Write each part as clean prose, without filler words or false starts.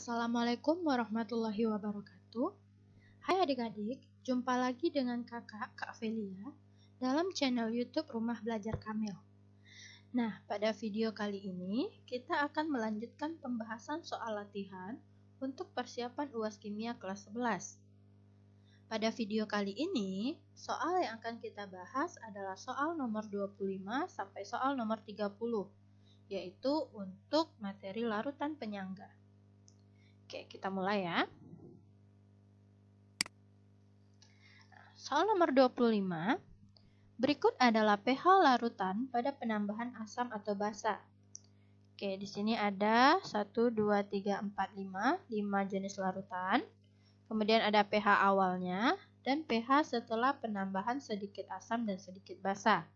Assalamualaikum warahmatullahi wabarakatuh. Hai adik-adik, jumpa lagi dengan kakak, Kak Velia, dalam channel YouTube Rumah Belajar Kamil. Nah, pada video kali ini, kita akan melanjutkan pembahasan soal latihan untuk persiapan UAS Kimia kelas 11. Pada video kali ini, soal yang akan kita bahas adalah soal nomor 25 sampai soal nomor 30, yaitu untuk materi larutan penyangga. Oke, kita mulai ya. Soal nomor 25. Berikut adalah pH larutan pada penambahan asam atau basa. Oke, di sini ada 1, 2, 3, 4, 5 jenis larutan. Kemudian ada pH awalnya dan pH setelah penambahan sedikit asam dan sedikit basa.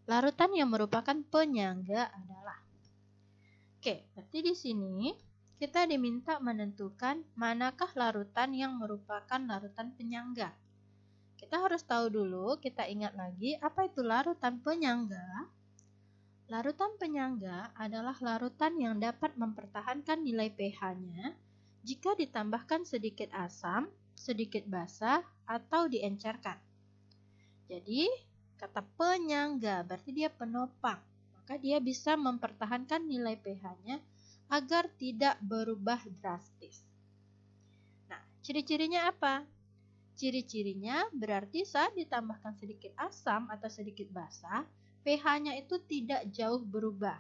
Larutan yang merupakan penyangga adalah. Oke, berarti di sini kita diminta menentukan manakah larutan yang merupakan larutan penyangga. Kita harus tahu dulu, kita ingat lagi, apa itu larutan penyangga? Larutan penyangga adalah larutan yang dapat mempertahankan nilai pH-nya jika ditambahkan sedikit asam, sedikit basa, atau diencerkan. Jadi, kata penyangga berarti dia penopang, maka dia bisa mempertahankan nilai pH-nya agar tidak berubah drastis. Nah, ciri-cirinya apa? Ciri-cirinya berarti saat ditambahkan sedikit asam atau sedikit basa, pH-nya itu tidak jauh berubah.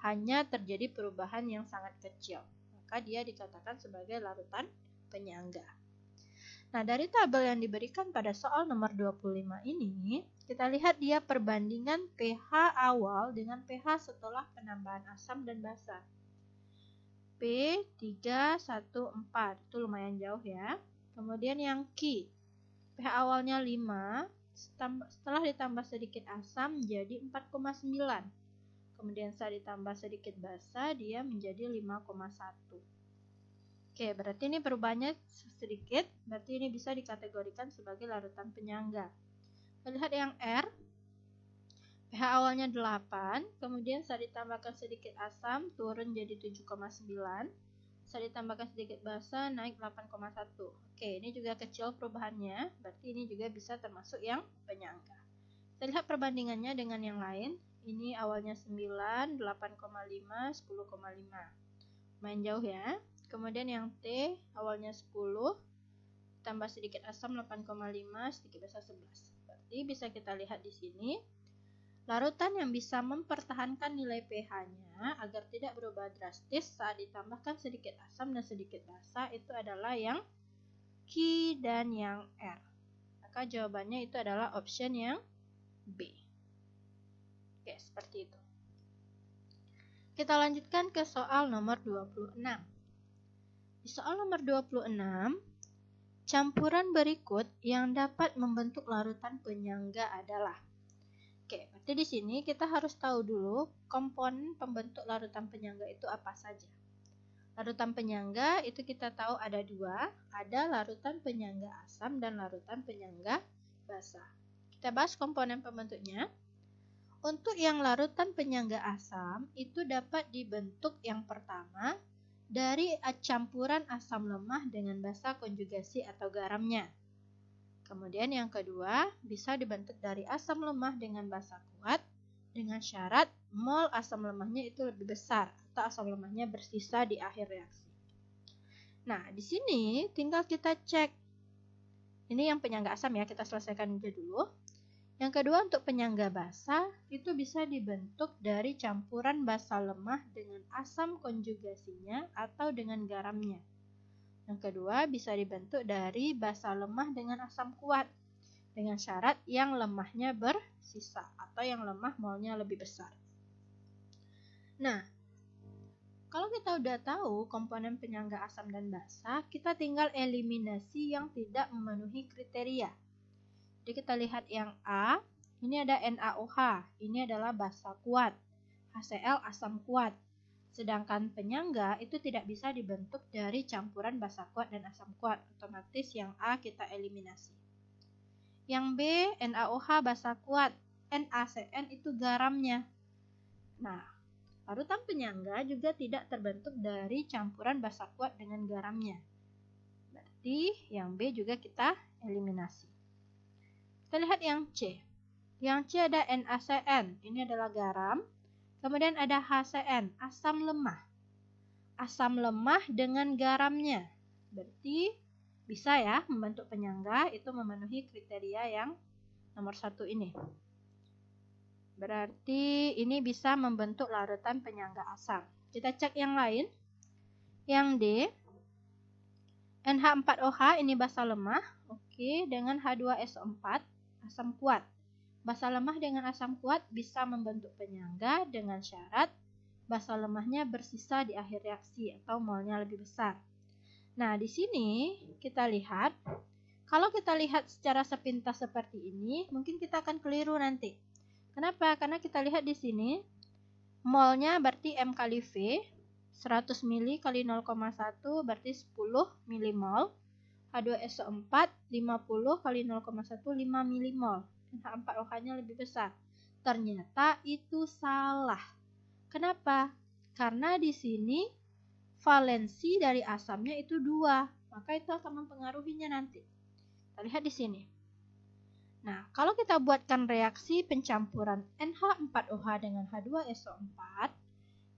Hanya terjadi perubahan yang sangat kecil. Maka dia dikatakan sebagai larutan penyangga. Nah, dari tabel yang diberikan pada soal nomor 25 ini, kita lihat dia perbandingan pH awal dengan pH setelah penambahan asam dan basa. P314, itu lumayan jauh ya. Kemudian yang Q, pH awalnya 5, setelah ditambah sedikit asam jadi 4,9. Kemudian saat ditambah sedikit basa dia menjadi 5,1. Oke, berarti ini perubahannya sedikit, berarti ini bisa dikategorikan sebagai larutan penyangga. Kita lihat yang R, pH awalnya 8, kemudian saat ditambahkan sedikit asam turun jadi 7,9. Saat ditambahkan sedikit basa naik 8,1. Oke, ini juga kecil perubahannya, berarti ini juga bisa termasuk yang penyangga. Kita lihat perbandingannya dengan yang lain. Ini awalnya 9, 8,5, 10,5. Main jauh ya. Kemudian yang T awalnya 10, tambah sedikit asam 8,5, sedikit basa 11. Berarti bisa kita lihat di sini. Larutan yang bisa mempertahankan nilai pH-nya agar tidak berubah drastis saat ditambahkan sedikit asam dan sedikit basa itu adalah yang Q dan yang R. Maka jawabannya itu adalah option yang B. Oke, seperti itu. Kita lanjutkan ke soal nomor 26. Di soal nomor 26, campuran berikut yang dapat membentuk larutan penyangga adalah. Oke, berarti di sini kita harus tahu dulu komponen pembentuk larutan penyangga itu apa saja. Larutan penyangga itu kita tahu ada dua, ada larutan penyangga asam dan larutan penyangga basa. Kita bahas komponen pembentuknya. Untuk yang larutan penyangga asam itu dapat dibentuk yang pertama dari campuran asam lemah dengan basa konjugasi atau garamnya. Kemudian yang kedua, bisa dibentuk dari asam lemah dengan basa kuat dengan syarat mol asam lemahnya itu lebih besar atau asam lemahnya bersisa di akhir reaksi. Nah, di sini tinggal kita cek. Ini yang penyangga asam ya, kita selesaikan aja dulu. Yang kedua untuk penyangga basa itu bisa dibentuk dari campuran basa lemah dengan asam konjugasinya atau dengan garamnya. Yang kedua bisa dibentuk dari basa lemah dengan asam kuat dengan syarat yang lemahnya bersisa atau yang lemah molnya lebih besar. Nah, kalau kita udah tahu komponen penyangga asam dan basa, kita tinggal eliminasi yang tidak memenuhi kriteria. Jadi kita lihat yang A, ini ada NaOH, ini adalah basa kuat, HCl asam kuat. Sedangkan penyangga itu tidak bisa dibentuk dari campuran basa kuat dan asam kuat. Otomatis yang A kita eliminasi. Yang B, NaOH basa kuat, NaCN itu garamnya. Nah, larutan penyangga juga tidak terbentuk dari campuran basa kuat dengan garamnya. Berarti yang B juga kita eliminasi. Kita lihat yang C. Yang C ada NaCN, ini adalah garam. Kemudian ada HCN, asam lemah. Asam lemah dengan garamnya. Berarti bisa ya membentuk penyangga, itu memenuhi kriteria yang nomor 1 ini. Berarti ini bisa membentuk larutan penyangga asam. Kita cek yang lain. Yang D, NH4OH ini basa lemah, oke, dengan H2SO4, asam kuat. Basa lemah dengan asam kuat bisa membentuk penyangga dengan syarat basa lemahnya bersisa di akhir reaksi atau molnya lebih besar. Nah, di sini kita lihat, kalau kita lihat secara sepintas seperti ini, mungkin kita akan keliru nanti. Kenapa? Karena kita lihat di sini molnya berarti M kali V, 100 ml kali 0,1 berarti 10 milimol. H2SO4 50 kali 0,1 5 milimol. H4OH-nya lebih besar. Ternyata itu salah. Kenapa? Karena di sini valensi dari asamnya itu 2, maka itu akan mempengaruhinya nanti. Kita lihat di sini. Nah, kalau kita buatkan reaksi pencampuran NH4OH dengan H2SO4,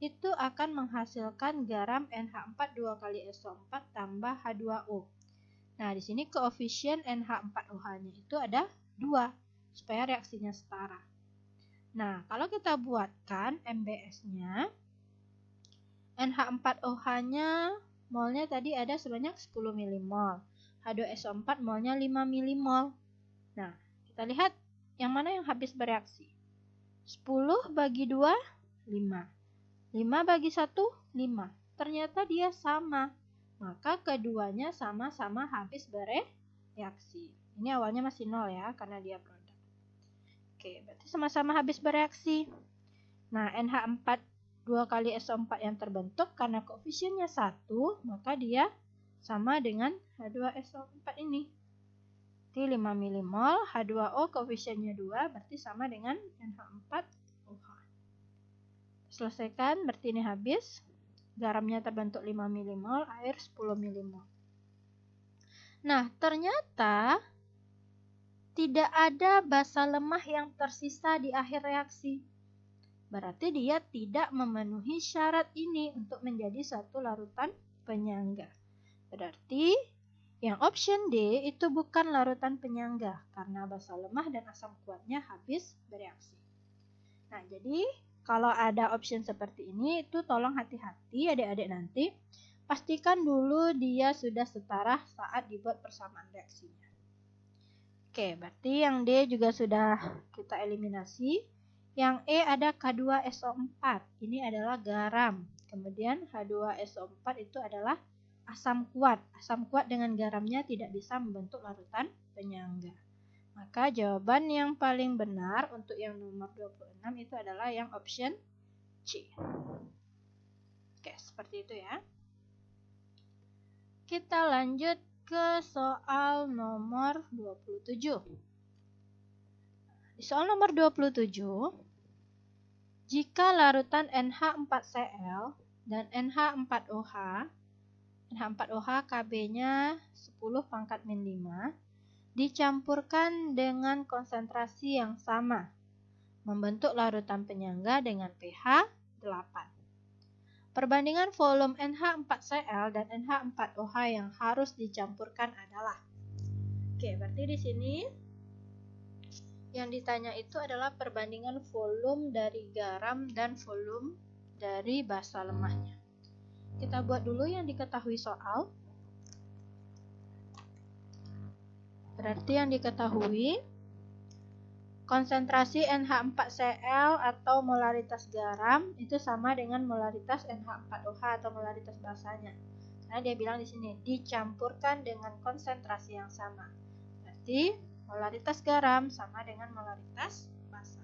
itu akan menghasilkan garam NH4 2 kali SO4 tambah H2O. Nah, di sini koefisien NH4OH-nya itu ada 2, supaya reaksinya setara. Nah, kalau kita buatkan MBS-nya, NH4OH-nya molnya tadi ada sebanyak 10 milimol, H2SO4 molnya 5 milimol. Nah, kita lihat yang mana yang habis bereaksi. 10 bagi 2, 5. 5 bagi 1, 5. Ternyata dia sama. Maka keduanya sama-sama habis bereaksi. Ini awalnya masih 0 ya, karena dia produk. Oke, berarti sama-sama habis bereaksi. Nah, NH4 2 kali SO4 yang terbentuk karena koefisiennya 1, maka dia sama dengan H2SO4 ini. 5 milimol, H2O koefisiennya 2, berarti sama dengan NH4OH. Selesaikan, berarti ini habis. Garamnya terbentuk 5 milimol, air 10 milimol. Nah, ternyata tidak ada basa lemah yang tersisa di akhir reaksi. Berarti dia tidak memenuhi syarat ini untuk menjadi satu larutan penyangga. Berarti yang option D itu bukan larutan penyangga karena basa lemah dan asam kuatnya habis bereaksi. Nah, jadi kalau ada option seperti ini itu tolong hati-hati adik-adik nanti. Pastikan dulu dia sudah setara saat dibuat persamaan reaksinya. Oke, berarti yang D juga sudah kita eliminasi. Yang E ada K2SO4. Ini adalah garam. Kemudian H2SO4 itu adalah asam kuat. Asam kuat dengan garamnya tidak bisa membentuk larutan penyangga. Maka jawaban yang paling benar untuk yang nomor 26 itu adalah yang option C. Oke, seperti itu ya. Kita lanjut ke soal nomor 27. Di soal nomor 27, jika larutan NH4Cl dan NH4OH Kb-nya 10⁻⁵ dicampurkan dengan konsentrasi yang sama, membentuk larutan penyangga dengan pH 8. Perbandingan volume NH4Cl dan NH4OH yang harus dicampurkan adalah. Oke, berarti di sini yang ditanya itu adalah perbandingan volume dari garam dan volume dari basa lemahnya. Kita buat dulu yang diketahui soal. Berarti yang diketahui konsentrasi NH4Cl atau molaritas garam itu sama dengan molaritas NH4OH atau molaritas basanya. Karena dia bilang di sini dicampurkan dengan konsentrasi yang sama. Berarti molaritas garam sama dengan molaritas basa.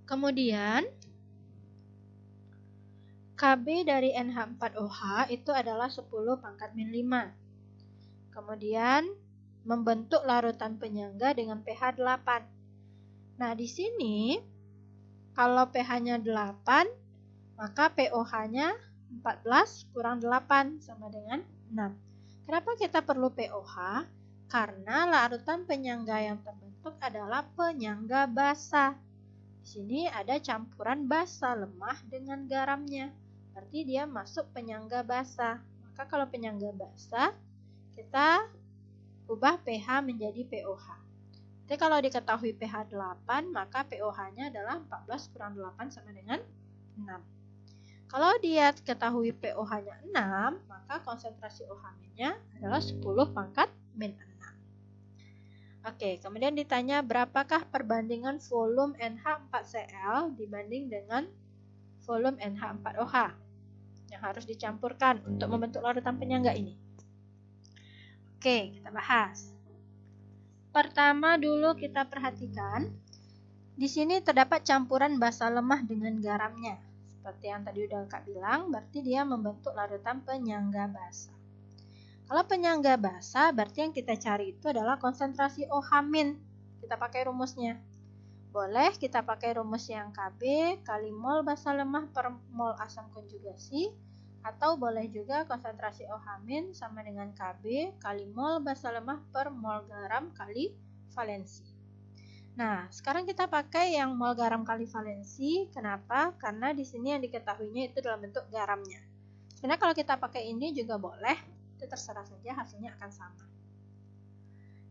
Kemudian Kb dari NH4OH itu adalah 10⁻⁵. Kemudian membentuk larutan penyangga dengan pH 8. Nah, di sini Kalau pH-nya 8, maka pOH-nya 14 kurang 8 sama dengan 6. Kenapa kita perlu pOH? Karena larutan penyangga yang terbentuk adalah penyangga basa. Di sini ada campuran basa lemah dengan garamnya. Berarti dia masuk penyangga basa. Maka kalau penyangga basa, kita ubah pH menjadi pOH. Jadi kalau diketahui pH 8, maka pOH-nya adalah 14 kurang 8 sama dengan 6. Kalau dia ketahui pOH-nya 6, maka konsentrasi OH-nya adalah 10 pangkat min 6. Oke, kemudian ditanya berapakah perbandingan volume NH4Cl dibanding dengan volume NH4OH yang harus dicampurkan untuk membentuk larutan penyangga ini. Oke, kita bahas. Pertama dulu kita perhatikan, di sini terdapat campuran basa lemah dengan garamnya. Seperti yang tadi udah Kak bilang, berarti dia membentuk larutan penyangga basa. Kalau penyangga basa, berarti yang kita cari itu adalah konsentrasi OH-. Kita pakai rumusnya. Boleh kita pakai rumus yang Kb kali mol basa lemah per mol asam konjugasi, atau boleh juga konsentrasi OH- sama dengan Kb kali mol basa lemah per mol garam kali valensi. Nah, sekarang kita pakai yang mol garam kali valensi. Kenapa? Karena di sini yang diketahuinya itu dalam bentuk garamnya. Sebenarnya kalau kita pakai ini juga boleh, itu terserah saja, hasilnya akan sama.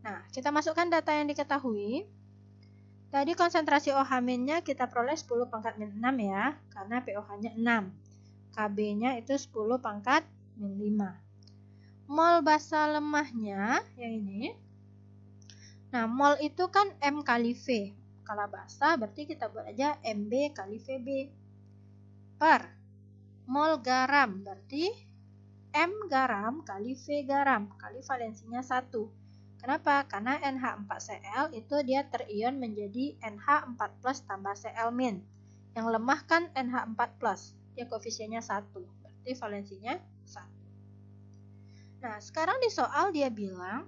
Nah, kita masukkan data yang diketahui. Tadi konsentrasi OH-nya kita peroleh 10 pangkat min 6 ya, karena pOH-nya 6. Kb-nya itu 10 pangkat min 5. Mol basa lemahnya yang ini. Nah, mol itu kan M kali V. Kalau basa berarti kita buat aja MB kali VB. Per mol garam berarti M garam kali V garam kali valensinya 1. Kenapa? Karena NH4Cl itu dia terion menjadi NH4+ tambah Cl-. Yang lemah kan NH4+. Dia koefisiennya 1, berarti valensinya 1. Nah, sekarang di soal dia bilang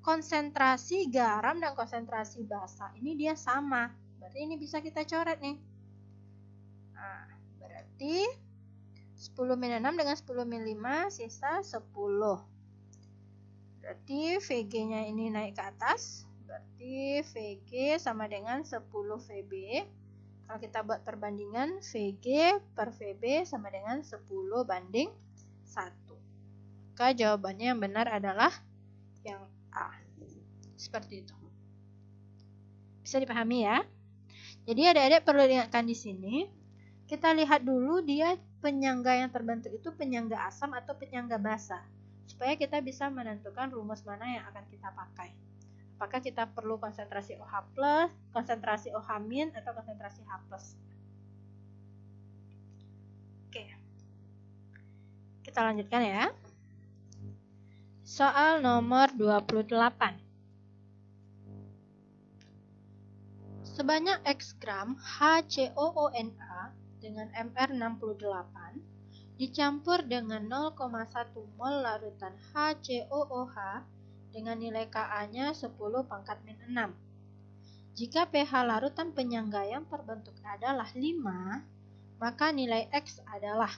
konsentrasi garam dan konsentrasi basa ini dia sama. Berarti ini bisa kita coret nih. Nah, berarti 10 min 6 dengan 10 min 5 sisa 10. Berarti VG-nya ini naik ke atas. Berarti VG sama dengan 10 VB. Kalau kita buat perbandingan, VG per VB sama dengan 10 banding 1. Maka jawabannya yang benar adalah yang A. Seperti itu. Bisa dipahami ya? Jadi adik-adik perlu diingatkan di sini. Kita lihat dulu dia penyangga yang terbentuk itu penyangga asam atau penyangga basa. Supaya kita bisa menentukan rumus mana yang akan kita pakai. Apakah kita perlu konsentrasi OH+, konsentrasi OH-, atau konsentrasi H+. Oke. Kita lanjutkan ya. Soal nomor 28. Sebanyak X gram HCOONA dengan MR68 dicampur dengan 0,1 mol larutan HCOOH dengan nilai Ka-nya 10 pangkat min 6. Jika pH larutan penyangga yang terbentuk adalah 5, maka nilai X adalah.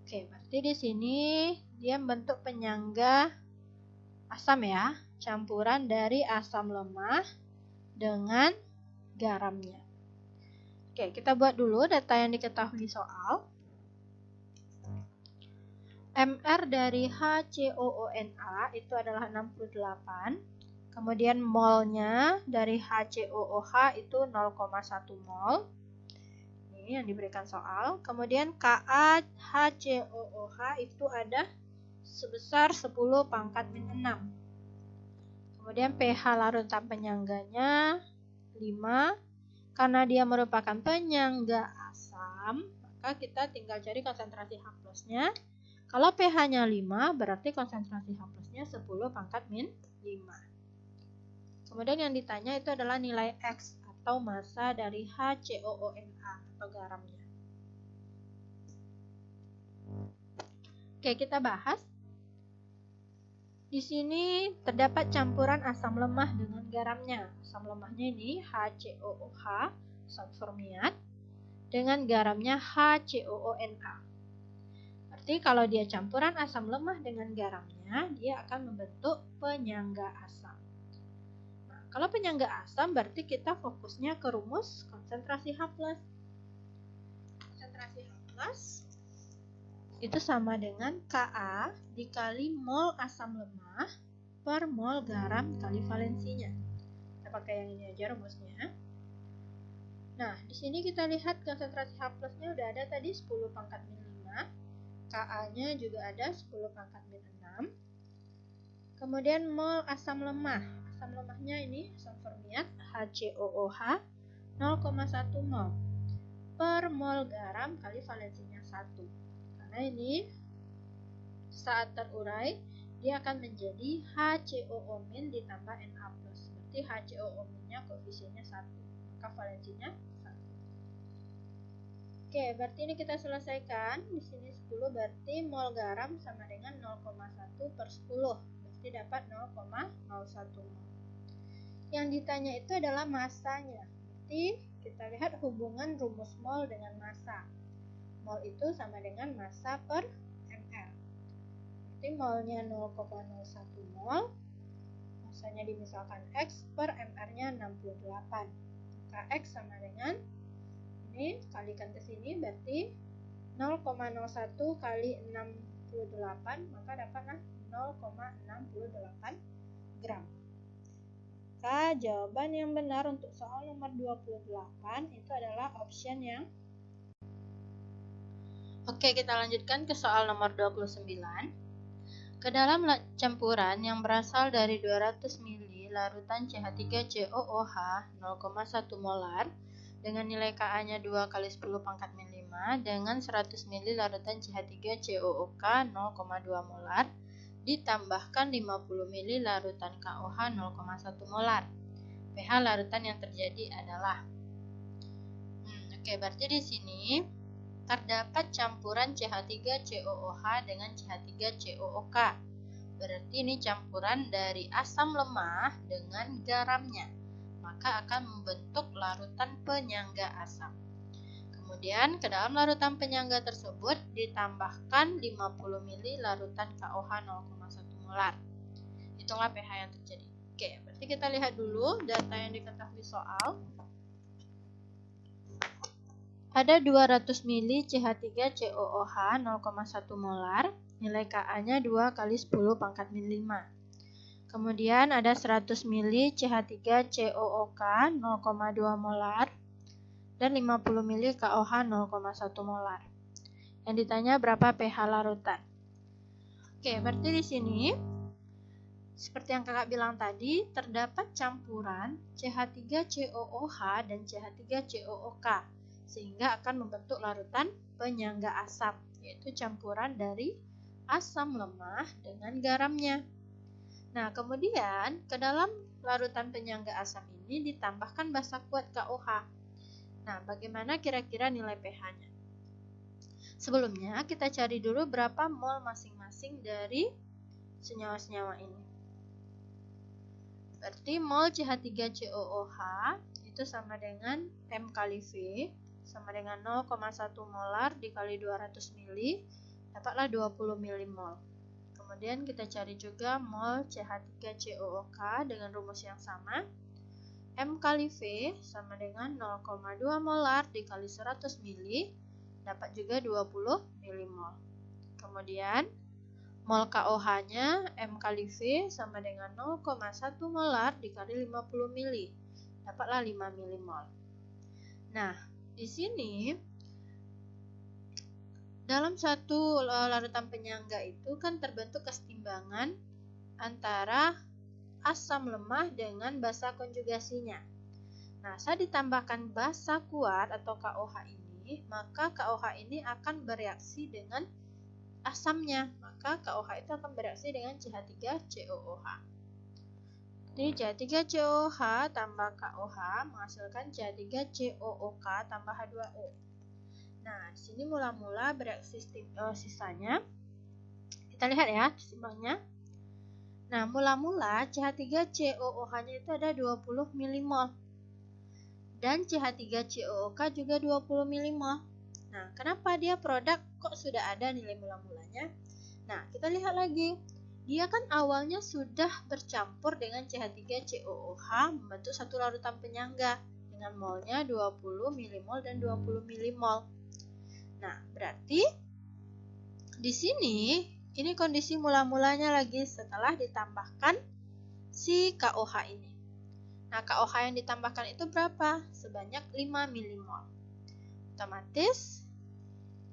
Oke, berarti di sini dia membentuk penyangga asam ya, campuran dari asam lemah dengan garamnya. Oke, kita buat dulu data yang diketahui soal. MR dari HCOONA itu adalah 68. Kemudian molnya dari HCOOH itu 0,1 mol. Ini yang diberikan soal. Kemudian Ka HCOOH itu ada sebesar 10 pangkat min 6. Kemudian pH larutan penyangganya 5. Karena dia merupakan penyangga asam, maka kita tinggal cari konsentrasi H+-nya. Kalau pH-nya 5, berarti konsentrasi H+-nya 10 pangkat min 5. Kemudian yang ditanya itu adalah nilai X atau massa dari HCOONA atau garamnya. Oke, kita bahas. Di sini terdapat campuran asam lemah dengan garamnya. Asam lemahnya ini HCOOH asam formiat, dengan garamnya HCOONa. Berarti kalau dia campuran asam lemah dengan garamnya, dia akan membentuk penyangga asam. Nah, kalau penyangga asam berarti kita fokusnya ke rumus konsentrasi H+. Konsentrasi H+ itu sama dengan Ka dikali mol asam lemah per mol garam kali valensinya. Kita pakai yang ini aja rumusnya. Nah, di sini kita lihat konsentrasi H+-nya udah ada tadi 10 pangkat min 5. Ka-nya juga ada 10 pangkat min 6. Kemudian mol asam lemah. Asam lemahnya ini asam formiat HCOOH 0,1 mol per mol garam kali valensinya 1. Karena ini saat terurai dia akan menjadi HCOO- ditambah Na+. Berarti HCOO-nya koefisiennya 1. Maka valensinya 1. Oke, berarti ini kita selesaikan. Di sini 10 berarti mol garam sama dengan 0,1 per 10. Berarti dapat 0,01 mol. Yang ditanya itu adalah masanya. Berarti kita lihat hubungan rumus mol dengan massa. Mol itu sama dengan massa per ml. Berarti molnya 0,01 mol. Massanya dimisalkan X per ml-nya 68. Maka X sama dengan ini kalikan ke sini berarti 0,01 kali 68, maka dapatlah 0,68 gram. Maka jawaban yang benar untuk soal nomor 28 itu adalah option yang Oke, kita lanjutkan ke soal nomor 29. Ke dalam campuran yang berasal dari 200 ml larutan CH3COOH 0,1 molar dengan nilai Ka-nya 2 kali 10 pangkat min 5 dengan 100 ml larutan CH3COOK 0,2 molar ditambahkan 50 ml larutan KOH 0,1 molar. pH larutan yang terjadi adalah Oke, berarti di sini terdapat campuran CH3COOH dengan CH3COOK. Berarti ini campuran dari asam lemah dengan garamnya. Maka akan membentuk larutan penyangga asam. Kemudian ke dalam larutan penyangga tersebut ditambahkan 50 ml larutan KOH 0,1 molar. Itulah pH yang terjadi. Oke, berarti kita lihat dulu data yang diketahui soal. Ada 200 ml CH3COOH 0,1 molar, nilai Ka-nya 2 kali 10 pangkat min 5. Kemudian ada 100 ml CH3COOK 0,2 molar dan 50 ml KOH 0,1 molar. Yang ditanya berapa pH larutan. Oke, berarti di sini seperti yang kakak bilang tadi, terdapat campuran CH3COOH dan CH3COOK sehingga akan membentuk larutan penyangga asam, yaitu campuran dari asam lemah dengan garamnya. Nah, kemudian ke dalam larutan penyangga asam ini ditambahkan basa kuat KOH. Nah, bagaimana kira-kira nilai pH-nya? Sebelumnya, kita cari dulu berapa mol masing-masing dari senyawa-senyawa ini. Berarti mol CH3COOH itu sama dengan M kali V, sama dengan 0,1 molar dikali 200 ml, dapatlah 20 mmol. Kemudian kita cari juga mol CH3COOK dengan rumus yang sama. M kali V sama dengan 0,2 molar dikali 100 ml, dapat juga 20 mmol. Kemudian mol KOH-nya M kali V sama dengan 0,1 molar dikali 50 ml, dapatlah 5 mmol. Nah, di sini dalam satu larutan penyangga itu kan terbentuk kesetimbangan antara asam lemah dengan basa konjugasinya. Nah, saat ditambahkan basa kuat atau KOH ini, maka KOH ini akan bereaksi dengan asamnya. Maka KOH itu akan bereaksi dengan CH3COOH. Jadi CH3COOH tambah KOH menghasilkan CH3COOK tambah H2O. Nah, di sini mula-mula bereaksi sisanya. Kita lihat ya kesimbangnya. Nah, mula-mula CH3COOH-nya itu ada 20 mmol. Dan CH3COOK juga 20 milimol. Nah, kenapa dia produk kok sudah ada nilai mula-mulanya? Nah, kita lihat lagi. Dia kan awalnya sudah bercampur dengan CH3COOH membentuk satu larutan penyangga dengan molnya 20 milimol dan 20 milimol. Nah, berarti di sini ini kondisi mula-mulanya lagi setelah ditambahkan si KOH ini. Nah, KOH yang ditambahkan itu berapa? Sebanyak 5 milimol. Otomatis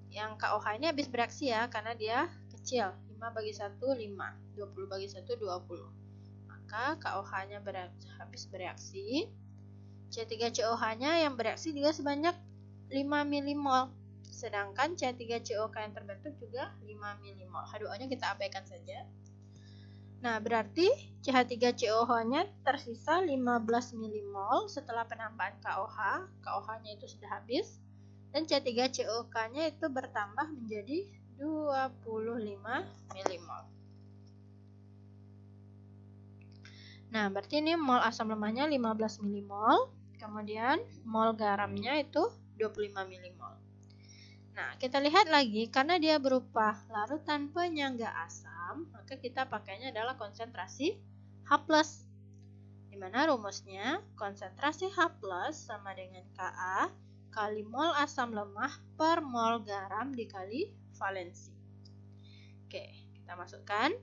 yang KOH ini habis bereaksi ya, karena dia kecil. 5/1, 5. 20/1, 20. Maka KOH-nya habis bereaksi. C3COH-nya yang bereaksi juga sebanyak 5 milimol. Sedangkan C3COK yang terbentuk juga 5 milimol. H2O-nya kita abaikan saja. Nah, berarti CH3COH-nya tersisa 15 milimol setelah penambahan KOH. KOH-nya itu sudah habis. Dan C3COK-nya itu bertambah menjadi 25 milimol. Nah, berarti ini mol asam lemahnya 15 milimol. Kemudian mol garamnya itu 25 milimol. Nah, kita lihat lagi, karena dia berupa larutan penyangga asam, maka kita pakainya adalah konsentrasi H+. Di mana rumusnya konsentrasi H+ sama dengan Ka kali mol asam lemah per mol garam dikali valensi. Oke, kita masukkan.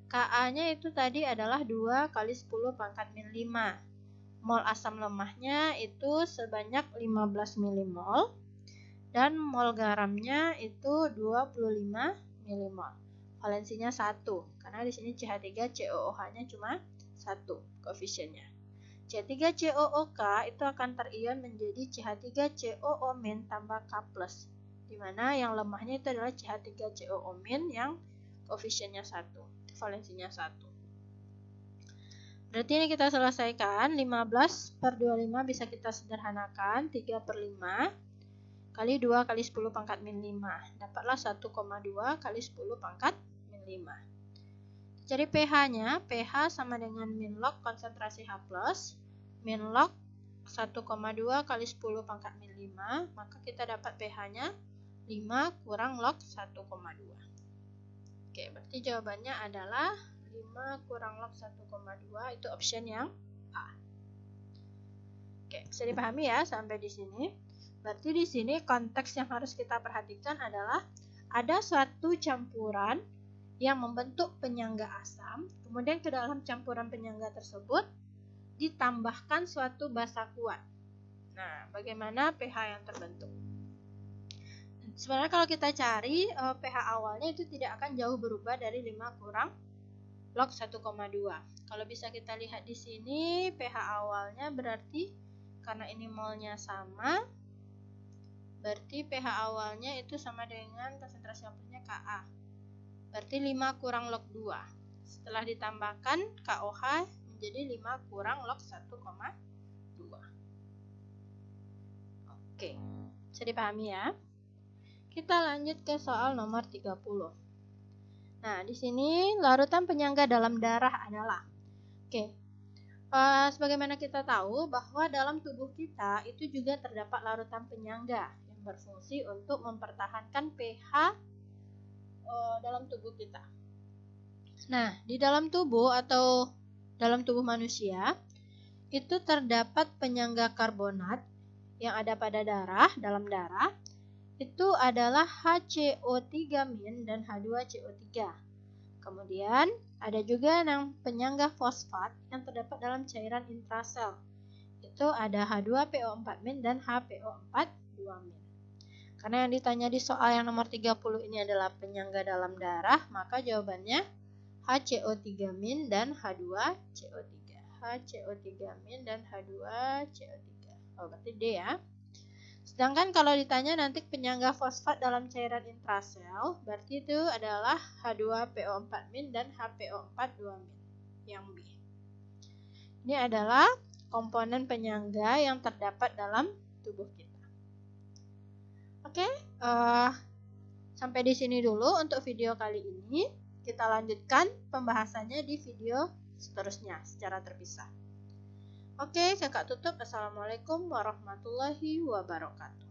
Ka-nya itu tadi adalah 2 kali 10 pangkat min 5. Mol asam lemahnya itu sebanyak 15 milimol. Dan mol garamnya itu 25 milimol. Valensinya 1, karena di sini CH3COOH-nya cuma 1 koefisiennya. C3COOK itu akan terion menjadi CH3COO- tambah K+, di mana yang lemahnya itu adalah CH3COO- yang koefisiennya 1, valensinya 1. Berarti ini kita selesaikan. 15/25 bisa kita sederhanakan, 3/5 kali 2 kali 10 pangkat min 5. Dapatlah 1,2 kali 10 pangkat min 5. Cari pH-nya. pH sama dengan min log konsentrasi H+, min log 1,2 kali 10 pangkat min 5. Maka kita dapat pH-nya 5 kurang log 1,2. Oke, berarti jawabannya adalah 5 kurang log 1,2, itu option yang A. Oke, bisa dipahami ya sampai di sini. Berarti di sini konteks yang harus kita perhatikan adalah ada suatu campuran yang membentuk penyangga asam, kemudian ke dalam campuran penyangga tersebut ditambahkan suatu basa kuat. Nah, bagaimana pH yang terbentuk? Sebenarnya kalau kita cari pH awalnya itu tidak akan jauh berubah dari 5 kurang log 1,2. Kalau bisa kita lihat di sini pH awalnya berarti karena ini molnya sama, berarti pH awalnya itu sama dengan konsentrasi H+-nya Ka. Berarti 5 kurang log 2. Setelah ditambahkan KOH menjadi 5 kurang log 1,2. Oke, bisa dipahami ya. Kita lanjut ke soal nomor 30. Nah, di sini larutan penyangga dalam darah adalah. Sebagaimana kita tahu bahwa dalam tubuh kita itu juga terdapat larutan penyangga yang berfungsi untuk mempertahankan pH dalam tubuh kita. Nah, di dalam tubuh atau dalam tubuh manusia itu terdapat penyangga karbonat yang ada pada darah, dalam darah itu adalah HCO3- dan H2CO3. Kemudian ada juga yang penyangga fosfat yang terdapat dalam cairan intrasel. Itu ada H2PO4- dan HPO4-. Karena yang ditanya di soal yang nomor 30 ini adalah penyangga dalam darah, maka jawabannya HCO3- dan H2CO3. HCO3- dan H2CO3. Oh, berarti D ya. Sedangkan kalau ditanya nanti penyangga fosfat dalam cairan intrasel, berarti itu adalah H2PO4- dan HPO4-. Yang B. Ini adalah komponen penyangga yang terdapat dalam tubuh kita. Oke, sampai di sini dulu untuk video kali ini. Kita lanjutkan pembahasannya di video seterusnya secara terpisah. Oke, kakak tutup. Assalamualaikum warahmatullahi wabarakatuh.